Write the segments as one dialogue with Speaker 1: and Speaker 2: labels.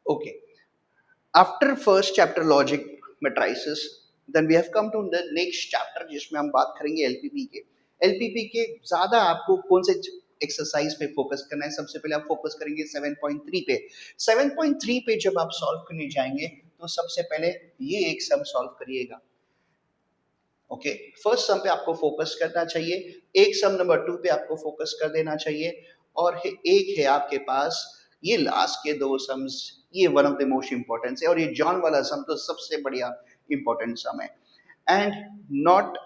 Speaker 1: Okay. After first chapter logic matrices, then we have come to the next chapter जिसमें हम बात करेंगे LPP के। एलपीपी के ज़्यादा आपको कौन से एक्सरसाइज पे फोकस करना है? सबसे पहले आप फोकस करेंगे 7.3 पे। 7.3 पे जब आप सॉल्व करने जाएंगे तो सबसे पहले ये एक सम सॉल्व करिएगा। ओके, फर्स्ट सम पे आपको फोकस करना चाहिए, एक सम नंबर 2 पे आपको फोकस कर देना चाहिए, और एक है आपके पास ये लास्ट के दो सम्स, ये one of the most important है, और ये जॉन वाला सम तो सबसे बढ़िया इंपॉर्टेंट सम है। And not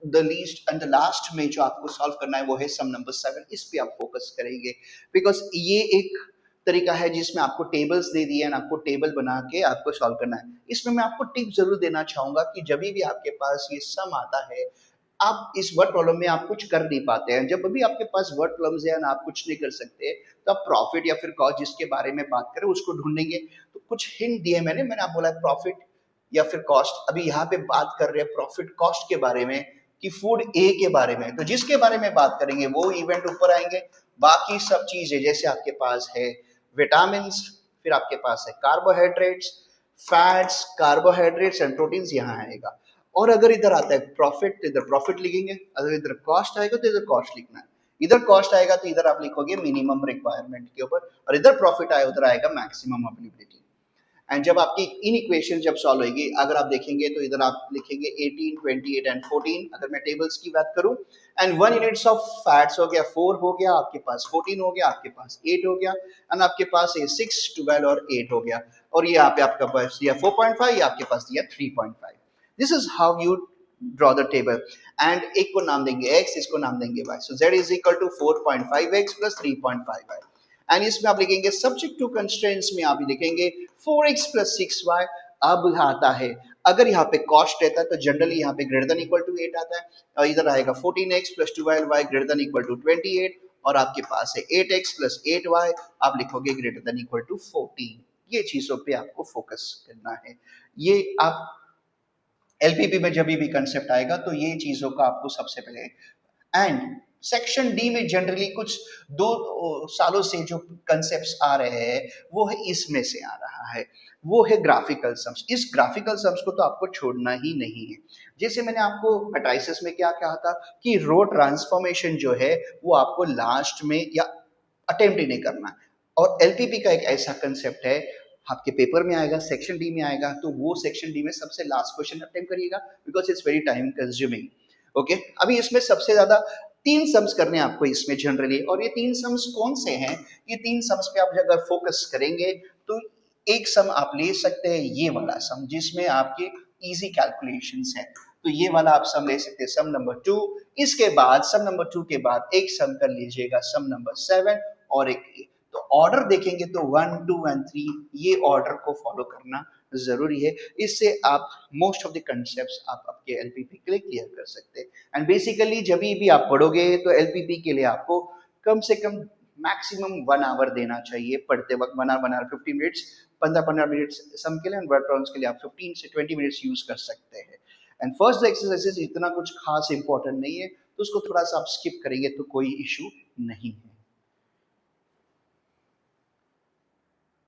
Speaker 1: the least and the last में जो आपको सॉल्व करना है वो है सम नंबर 7। इस पे आप फोकस करेंगे बिकॉज ये एक तरीका है जिसमें आपको टेबल्स दे दिए हैं, आपको टेबल बना के आपको सॉल्व करना है। इसमें मैं आपको टिप जरूर देना चाहूंगा कि जब भी आपके पास ये सम आता है, आप इस वर्ड प्रॉब्लम में आप कुछ कर नहीं पाते हैं, जब भी आपके पास वर्ड प्रॉब्लम्स है ना आप कुछ नहीं कर सकते, तो आप प्रॉफिट या फिर कॉस्ट जिसके बारे में बात करें उसको ढूंढेंगे। तो कुछ हिंट दिए मैंने आप बोला प्रॉफिट या फिर कॉस्ट। अभी यहाँ पे बात कर रहे हैं प्रॉफिट कॉस्ट के बारे में कि फूड ए के बारे में, तो जिसके बारे में बात करेंगे वो इवेंट ऊपर आएंगे। बाकी सब चीजें जैसे आपके पास है विटामिन, फिर आपके पास है carbohydrates, fats, carbohydrates and proteins यहाँ आएगा। और अगर इधर आता है प्रॉफिट तो इधर प्रॉफिट लिखेंगे, अगर इधर कॉस्ट आएगा तो इधर कॉस्ट लिखना है, इधर कॉस्ट आएगा तो इधर आप लिखोगे मिनिमम रिक्वायरमेंट के ऊपर, और इधर प्रॉफिट आए उधर आएगा मैक्सिमम अवेलेबिलिटी। एंड जब आपकी इन इक्वेशन जब सॉल्व होगी, अगर आप देखेंगे तो इधर आप लिखेंगे 18, 28 एंड 14। अगर मैं टेबल्स की बात करूं, एंड 1 यूनिट्स ऑफ फैट्स हो गया 4 हो गया, आपके पास 14 हो गया, आपके पास 8 हो गया, एंड आपके पास ये 6, 12 और 8 हो गया, और ये यहाँ पे आपका पास दिया 4.5, या आपके पास दिया 3.5। This is how you draw the table. And एक को नाम देंगे x, इसको नाम देंगे y। So z is equal to 4.5x plus 3.5y। And इसमें आप लिखेंगे सब्जेक्ट टू कंस्ट्रेंट्स में आप लिखेंगे 4x प्लस 6y। अब आता है अगर यहाँ पे कॉस्ट रहता है तो जनरली यहाँ पे ग्रेटर देन इक्वल टू 8 आता है, और इधर आएगा 14x plus 12y greater than equal to 28, और आपके पास है 8x प्लस 8y, आप लिखोगे ग्रेटर देन इक्वल टू 14। ये चीजों पे आपको फोकस करना है। ये आप एलपीपी में जब भी कंसेप्ट आएगा तो ये चीजों का आपको सबसे पहले। एंड सेक्शन डी में जनरली कुछ 2 सालों से जो कंसेप्ट्स आ रहे हैं वो है इसमें से आ रहा है, वो है ग्राफिकल सम्स। इस ग्राफिकल सम्स को तो आपको छोड़ना ही नहीं है। जैसे मैंने आपको मैट्रिसेस में क्या कहा था कि रो ट्रांसफॉर्मेशन जो है वो आपको लास्ट में या अटेम्प्ट ही नहीं करना, और एलपीपी का एक ऐसा कंसेप्ट है आपके पेपर में आएगा, सेक्शन डी में आएगा, तो वो सेक्शन डी में सबसे लास्ट क्वेश्चन अटेम्प्ट करिएगा because it's very time consuming. Okay, अभी इसमें सबसे ज्यादा 3 सम्स करने हैं आपको इसमें जनरली, और ये 3 सम्स कौन से हैं? ये 3 सम्स पे आप अगर फोकस करेंगे तो एक सम आप ले सकते हैं ये वाला सम जिसमें आपके इजी कैलकुलेशंस हैं, तो ये वाला आप सम ले सकते हैं, सम नंबर 2। इसके बाद सम नंबर 2 के बाद एक सम कर लीजिएगा सम नंबर 7, और एक तो ऑर्डर देखेंगे तो 1, 2 एंड 3 ये ऑर्डर को फॉलो करना जरूरी है। इससे आप मोस्ट ऑफ द कंसेप्ट्स आप आपके एलपीपी के लिए क्लियर कर सकते हैं। एंड बेसिकली जब भी आप पढ़ोगे तो एलपीपी के लिए आपको कम से कम मैक्सिमम 1 आवर देना चाहिए पढ़ते वक्त। 1 आवर 50 मिनट्स, 15 मिनट्स सम के लिए, एंड वर्ड प्रॉब्लम्स के लिए आप 15 से 20 मिनट्स यूज कर सकते हैं। एंड फर्स्ट एक्सरसाइजेस इतना कुछ खास इंपॉर्टेंट नहीं है, तो उसको थोड़ा सा आप स्किप करेंगे तो कोई इशू नहीं है।